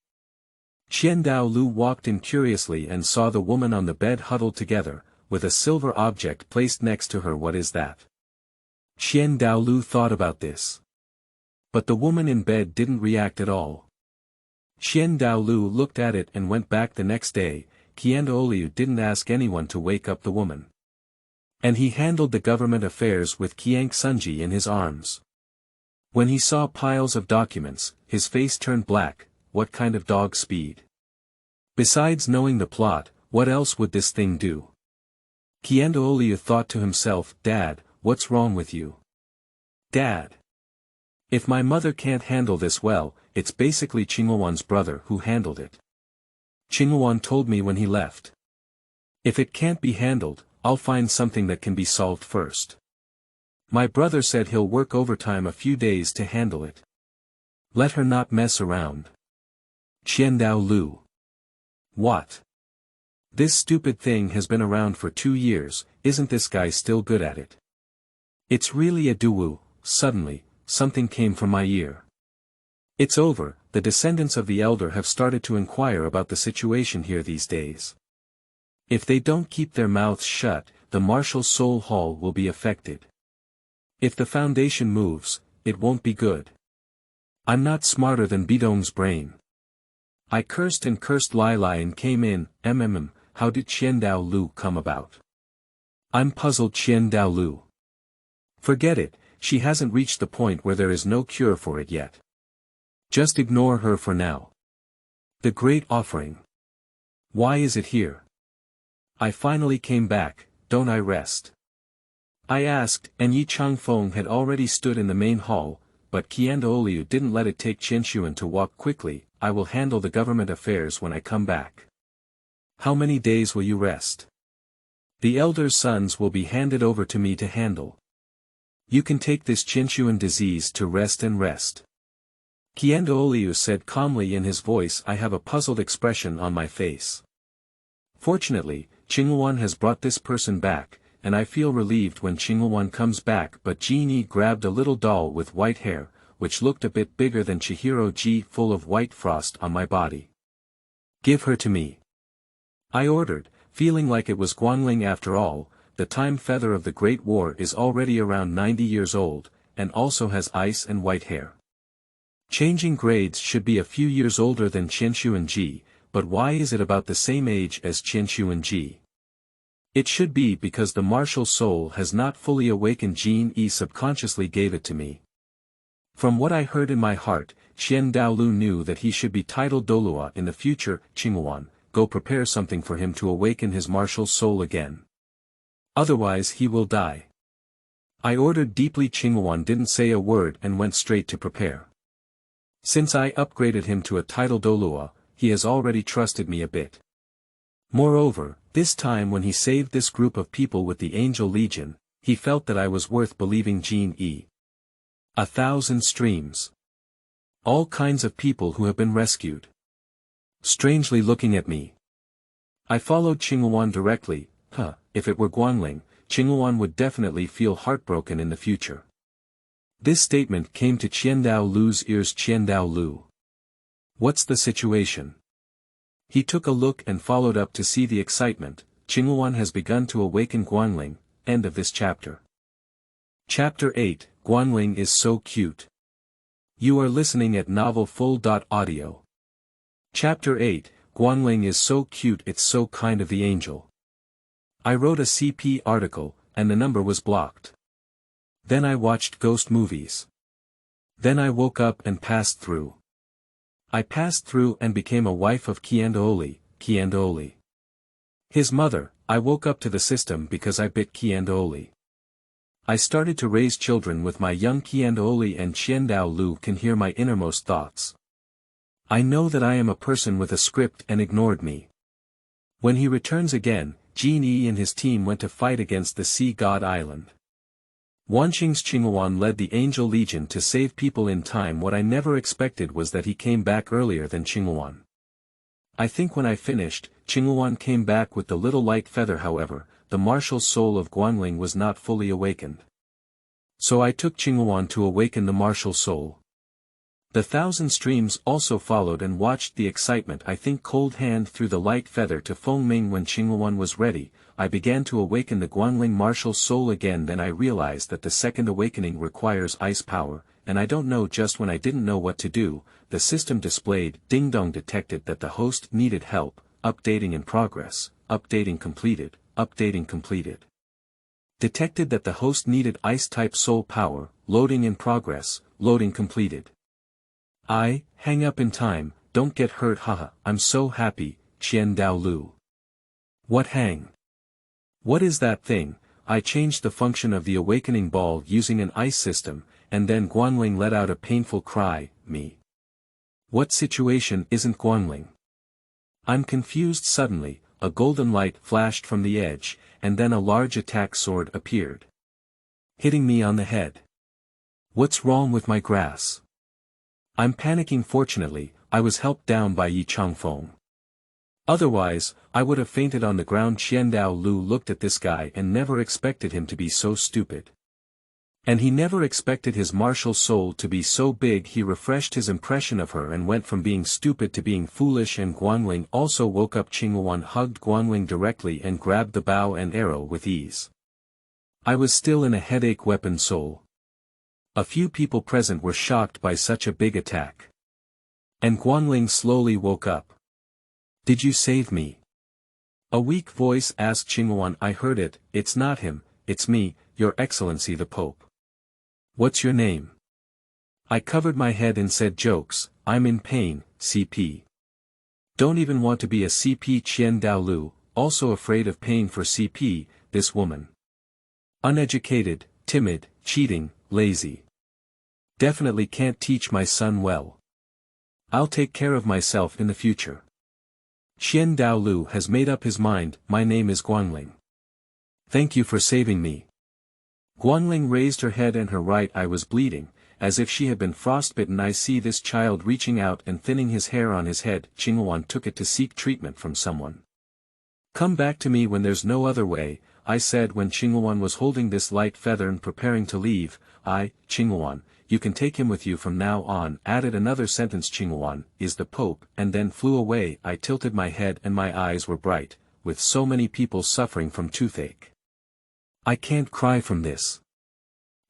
Qian Dao Lu walked in curiously and saw the woman on the bed huddled together, with a silver object placed next to her. What is that? Qian Dao Lu thought about this. But the woman in bed didn't react at all. Qian Dao Lu looked at it and went back the next day. Qianda Oliu didn't ask anyone to wake up the woman. And he handled the government affairs with Qiang Sunji in his arms. When he saw piles of documents, his face turned black. What kind of dog speed? Besides knowing the plot, what else would this thing do? Qianda Oliu thought to himself, Dad, what's wrong with you? Dad. If my mother can't handle this well, it's basically Qingwan's brother who handled it. Qingwan told me when he left. If it can't be handled, I'll find something that can be solved first. My brother said he'll work overtime a few days to handle it. Let her not mess around. Qian Dao Lu. What? This stupid thing has been around for 2 years, isn't this guy still good at it? It's really a duwu. Suddenly, something came from my ear. It's over, the descendants of the elder have started to inquire about the situation here these days. If they don't keep their mouths shut, the martial soul hall will be affected. If the foundation moves, it won't be good. I'm not smarter than Bidong's brain. I cursed and cursed Lai Lai and came in, how did Qianda Lu come about? I'm puzzled Qianda Lu. Forget it, she hasn't reached the point where there is no cure for it yet. Just ignore her for now. The Great Offering. Why is it here? I finally came back, don't I rest? I asked, and Yi Changfeng had already stood in the main hall, but Qianda Oliu didn't let it take Qinshuan to walk quickly. I will handle the government affairs when I come back. How many days will you rest? The elder's sons will be handed over to me to handle. You can take this Qinshuan disease to rest and rest. Qianda Oliu said calmly in his voice. I have a puzzled expression on my face. Fortunately, Qingluan has brought this person back, and I feel relieved when Qingluan comes back. But Genie grabbed a little doll with white hair, which looked a bit bigger than Chihiro Ji, full of white frost on my body. Give her to me. I ordered, feeling like it was Guangling after all. The time feather of the Great War is already around 90 years old, and also has ice and white hair. Changing grades should be a few years older than Qianshuan Ji, but why is it about the same age as Qianshuan Ji? It should be because the martial soul has not fully awakened. Jin Yi subconsciously gave it to me. From what I heard in my heart, Qian Daolu knew that he should be titled Douluo in the future. Qingluan, go prepare something for him to awaken his martial soul again. Otherwise he will die. I ordered deeply. Qingluan didn't say a word and went straight to prepare. Since I upgraded him to a title Douluo, he has already trusted me a bit. Moreover, this time when he saved this group of people with the Angel Legion, he felt that I was worth believing. Jin Yi. 1,000 streams. All kinds of people who have been rescued. Strangely looking at me. I followed Qingluan directly. If it were Guangling, Qingluan would definitely feel heartbroken in the future. This statement came to Qianda Lu's ears. Qianda Lu. What's the situation? He took a look and followed up to see the excitement. Qingluan has begun to awaken Guangling. End of this chapter. Chapter 8, Guangling is so cute. You are listening at novelfull.audio. Chapter 8, Guangling is so cute, it's so kind of the angel. I wrote a CP article, and the number was blocked. Then I watched ghost movies. Then I woke up and passed through. I passed through and became a wife of Qianda Oli. His mother. I woke up to the system because I bit Qianda Oli. I started to raise children with my young Qianda Oli, and Qianda Lu can hear my innermost thoughts. I know that I am a person with a script and ignored me. When he returns again, Jin Yi and his team went to fight against the Sea God Island. Wanqing's Qingluan led the Angel Legion to save people in time. What I never expected was that he came back earlier than Qingluan. I think when I finished, Qingluan came back with the little light feather. However, the martial soul of Guangling was not fully awakened. So I took Qingluan to awaken the martial soul. The 1,000 streams also followed and watched the excitement. I think Cold Hand threw the light feather to Fengming. When Qingluan was ready, I began to awaken the Guangling martial soul again. Then I realized that the second awakening requires ice power, and I don't know, just when I didn't know what to do, the system displayed Ding Dong detected that the host needed help, updating in progress, updating completed, updating completed. Detected that the host needed ice-type soul power, loading in progress, loading completed. Hang up in time, don't get hurt. Haha, I'm so happy, Qianda Lu. What hang? What is that thing? I changed the function of the awakening ball using an ice system, and then Guangling let out a painful cry. Me. What situation isn't Guangling? I'm confused. Suddenly, a golden light flashed from the edge, and then a large attack sword appeared. Hitting me on the head. What's wrong with my grass? I'm panicking. Fortunately, I was helped down by Yi Changfeng. Otherwise, I would have fainted on the ground. Qianda Lu looked at this guy and never expected him to be so stupid. And he never expected his martial soul to be so big. He refreshed his impression of her and went from being stupid to being foolish, and Guangling also woke up. Qianda hugged Guangling directly and grabbed the bow and arrow with ease. I was still in a headache. Weapon soul. A few people present were shocked by such a big attack. And Guangling slowly woke up. Did you save me? A weak voice asked Qianda. I heard it. It's not him, it's me, Your Excellency the Pope. What's your name? I covered my head and said, jokes, I'm in pain, CP. Don't even want to be a CP. Douluo, also afraid of pain for CP, this woman. Uneducated, timid, cheating, lazy. Definitely can't teach my son well. I'll take care of myself in the future. Douluo has made up his mind. My name is Guangling. Thank you for saving me. Guangling raised her head and her right eye was bleeding, as if she had been frostbitten. I see this child reaching out and thinning his hair on his head. Qianda took it to seek treatment from someone. Come back to me when there's no other way, I said when Qianda was holding this light feather and preparing to leave. Qianda, you can take him with you from now on, added another sentence. Qianda is the Pope, and then flew away. I tilted my head and my eyes were bright, with so many people suffering from toothache. I can't cry from this.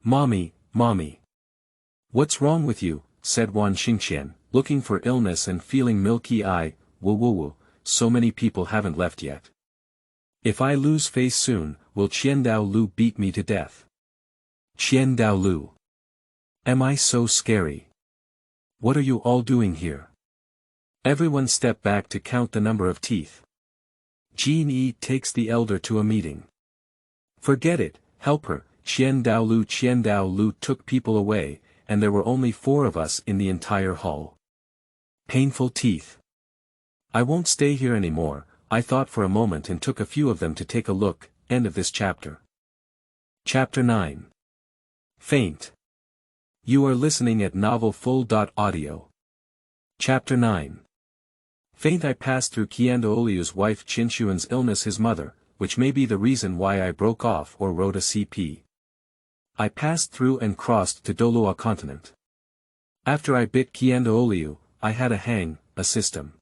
Mommy, mommy. What's wrong with you, said Wan Xingqian, looking for illness and feeling milky eye. Woo, so many people haven't left yet. If I lose face soon, will Douluo beat me to death? Douluo. Am I so scary? What are you all doing here? Everyone step back to count the number of teeth. Jin takes the elder to a meeting. Forget it, help her. Douluo took people away, and there were only 4 of us in the entire hall. Painful teeth. I won't stay here anymore, I thought for a moment and took a few of them to take a look. End of this chapter. Chapter 9. Faint. You are listening at novelfull.audio. Chapter 9. Faint. I passed through Qianda's wife Qinshuan's illness, his mother, which may be the reason why I broke off or wrote a CP. I passed through and crossed to Douluo Continent. After I bit Qianda, I had a hang, a system.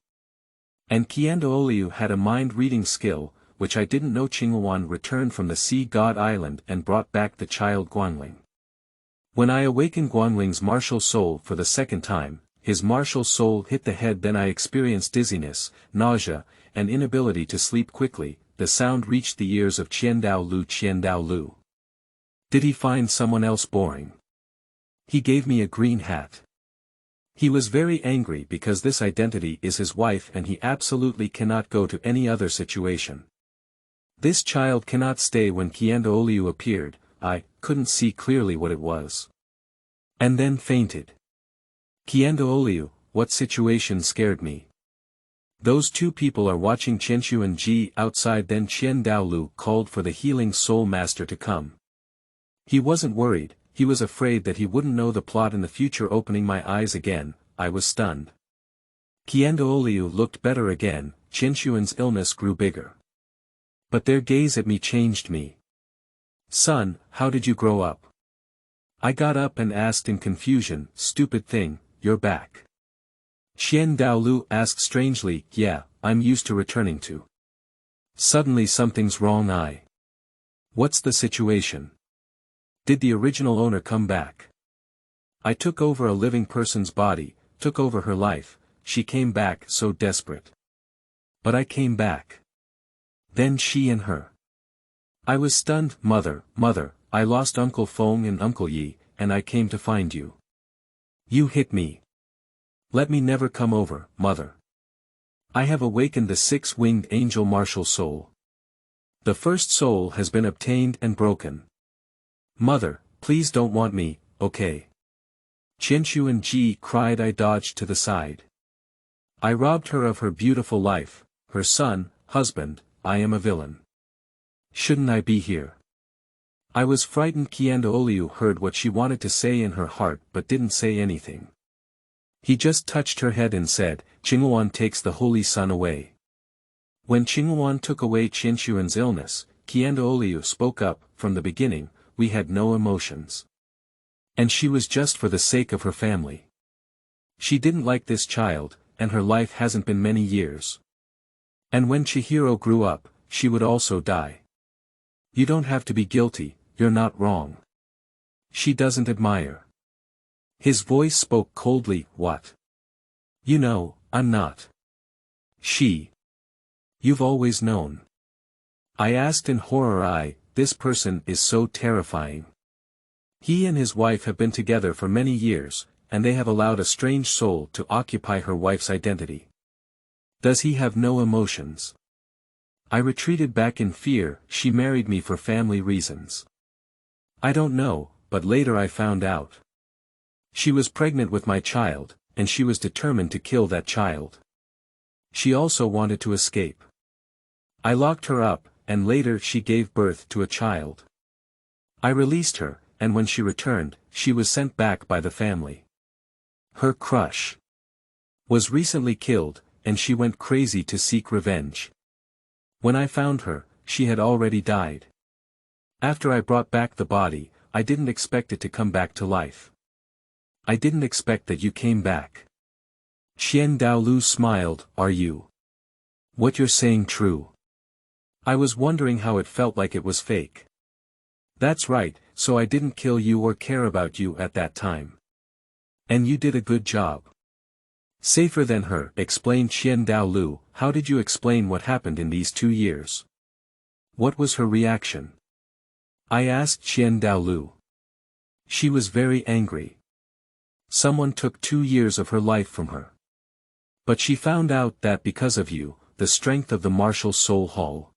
And Qianda had a mind-reading skill, which I didn't know. Qianda returned from the Sea God Island and brought back the child Guangling. When I awakened Guangling's martial soul for the second time, his martial soul hit the head. Then I experienced dizziness, nausea, and inability to sleep quickly. The sound reached the ears of Douluo. Did he find someone else boring? He gave me a green hat. He was very angry because this identity is his wife and he absolutely cannot go to any other situation. This child cannot stay. When Qianda appeared, I couldn't see clearly what it was. And then fainted. Qianda, what situation scared me? Those 2 people are watching Qinshu and Ji outside. Then Douluo called for the healing soul master to come. He wasn't worried, he was afraid that he wouldn't know the plot in the future. Opening my eyes again, I was stunned. Qianda looked better again. Qinshuan's illness grew bigger. But their gaze at me changed me. Son, how did you grow up? I got up and asked in confusion. Stupid thing, you're back. Douluo asked strangely. Yeah, I'm used to returning to. Suddenly something's wrong. What's the situation? Did the original owner come back? I took over a living person's body, took over her life. She came back so desperate. But I came back. Then she and her. I was stunned. Mother, I lost Uncle Feng and Uncle Yi, and I came to find you. You hit me. Let me never come over, mother. I have awakened the 6-winged angel martial soul. The first soul has been obtained and broken. Mother, please don't want me, okay? Qinshu and Ji cried. I dodged to the side. I robbed her of her beautiful life, her son, husband. I am a villain. Shouldn't I be here? I was frightened. Qianda heard what she wanted to say in her heart but didn't say anything. He just touched her head and said, Qianda takes the Holy Sun away. When Qianda took away Qinshuan's illness, Qianda spoke up. From the beginning, we had no emotions. And she was just for the sake of her family. She didn't like this child, and her life hasn't been many years. And when Chihiro grew up, she would also die. You don't have to be guilty, you're not wrong. She doesn't admire. His voice spoke coldly. What? You know, I'm not. She. You've always known. I asked in horror. This person is so terrifying. He and his wife have been together for many years, and they have allowed a strange soul to occupy her wife's identity. Does he have no emotions? I retreated back in fear. She married me for family reasons. I don't know, but later I found out. She was pregnant with my child, and she was determined to kill that child. She also wanted to escape. I locked her up, and later she gave birth to a child. I released her, and when she returned, she was sent back by the family. Her crush was recently killed, and she went crazy to seek revenge. When I found her, she had already died. After I brought back the body, I didn't expect it to come back to life. I didn't expect that you came back. Douluo smiled. Are you? What you're saying true? I was wondering how it felt like it was fake. That's right, so I didn't kill you or care about you at that time. And you did a good job. Safer than her, explained Douluo. How did you explain what happened in these 2 years? What was her reaction? I asked Douluo. She was very angry. Someone took 2 years of her life from her. But she found out that because of you, the strength of the martial soul hall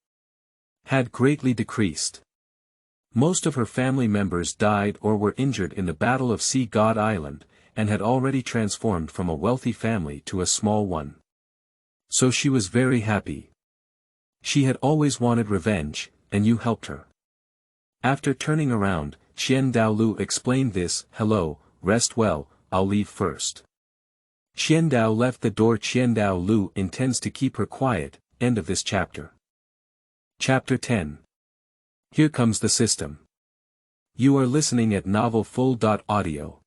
had greatly decreased. Most of her family members died or were injured in the Battle of Sea God Island, and had already transformed from a wealthy family to a small one. So she was very happy. She had always wanted revenge, and you helped her. After turning around, Douluo explained this. Hello, rest well, I'll leave first. Qianda left the door. Douluo intends to keep her quiet. End of this chapter. Chapter 10. Here comes the system. You are listening at novelfull.audio.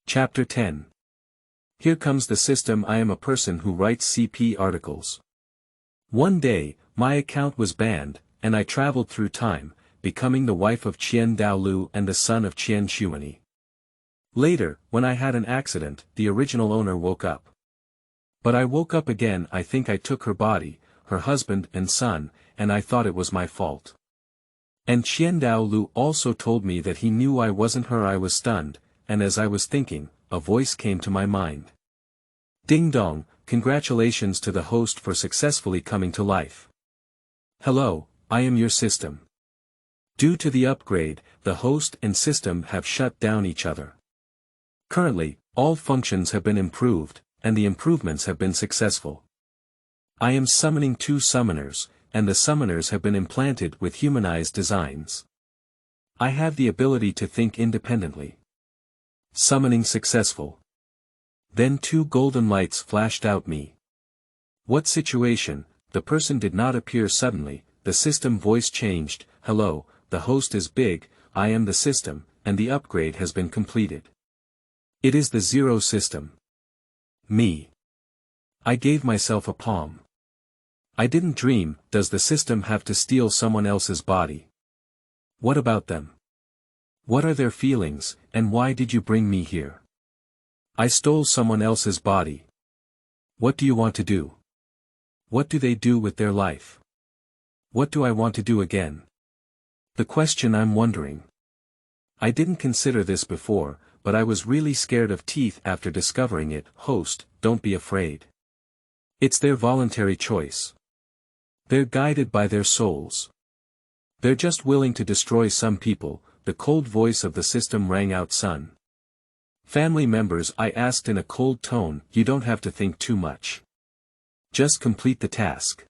Chapter 10. Here comes the system. I am a person who writes CP articles. One day, my account was banned, and I traveled through time, becoming the wife of Douluo and the son of Xiuya. Later, when I had an accident, the original owner woke up. But I woke up again. I think I took her body, her husband and son, and I thought it was my fault. And Douluo also told me that he knew I wasn't her. I was stunned, and as I was thinking, a voice came to my mind. Ding dong, congratulations to the host for successfully coming to life. Hello, I am your system. Due to the upgrade, the host and system have shut down each other. Currently, all functions have been improved, and the improvements have been successful. I am summoning 2 summoners, and the summoners have been implanted with humanized designs. I have the ability to think independently. Summoning successful. Then 2 golden lights flashed out me. What situation? The person did not appear suddenly. The system voice changed. Hello, the host is big, I am the system, and the upgrade has been completed. It is the 0 system. Me. I gave myself a palm. I didn't dream. Does the system have to steal someone else's body? What about them? What are their feelings, and why did you bring me here? I stole someone else's body. What do you want to do? What do they do with their life? What do I want to do again? The question I'm wondering. I didn't consider this before, but I was really scared of teeth after discovering it. Host, don't be afraid. It's their voluntary choice. They're guided by their souls. They're just willing to destroy some people. The cold voice of the system rang out. Son. Family members, I asked in a cold tone. You don't have to think too much. Just complete the task.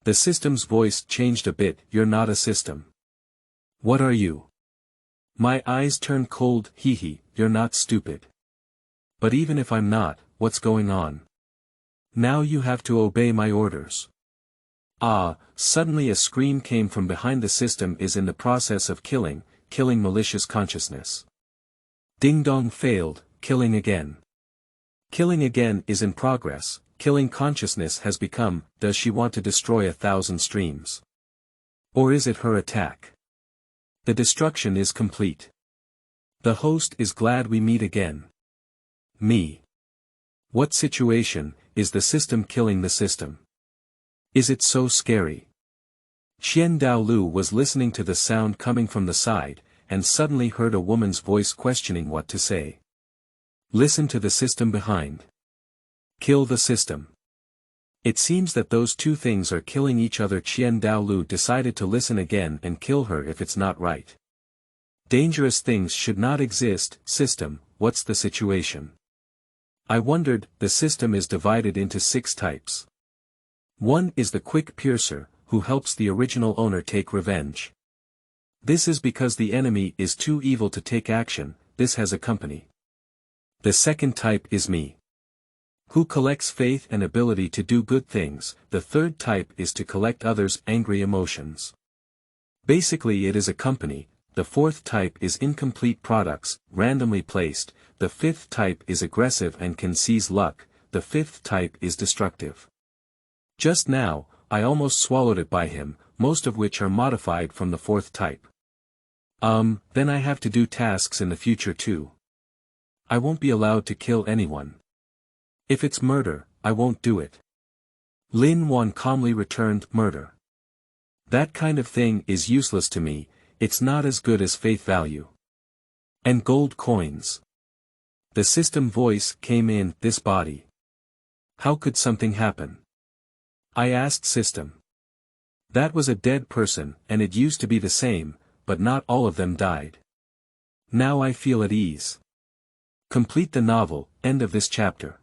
The system's voice changed a bit. You're not a system. What are you? My eyes turned cold. Hee, you're not stupid. But even if I'm not, what's going on? Now you have to obey my orders. Suddenly a scream came from behind. The system is in the process of killing malicious consciousness. Ding dong failed, killing again. Killing again is in progress, killing consciousness has become, does she want to destroy 1,000 streams? Or is it her attack? The destruction is complete. The host is glad we meet again. Me. What situation, is the system killing the system? Is it so scary? Qian Douluo was listening to the sound coming from the side, and suddenly heard a woman's voice questioning what to say. Listen to the system behind. Kill the system. It seems that those two things are killing each other. Qian Douluo decided to listen again and kill her if it's not right. Dangerous things should not exist. System, what's the situation? I wondered. The system is divided into 6 types. 1 is the quick piercer, who helps the original owner take revenge. This is because the enemy is too evil to take action. This has a company. The second type is me, who collects faith and ability to do good things. The third type is to collect others' angry emotions. Basically it is a company. The fourth type is incomplete products, randomly placed. The fifth type is aggressive and can seize luck. The fifth type is destructive. Just now, I almost swallowed it by him, most of which are modified from the fourth type. Then I have to do tasks in the future too. I won't be allowed to kill anyone. If it's murder, I won't do it. Lin Wan calmly returned, murder. That kind of thing is useless to me, it's not as good as faith value. And gold coins. The system voice came in, this body. How could something happen? I asked system. That was a dead person, and it used to be the same, but not all of them died. Now I feel at ease. Complete the novel, end of this chapter.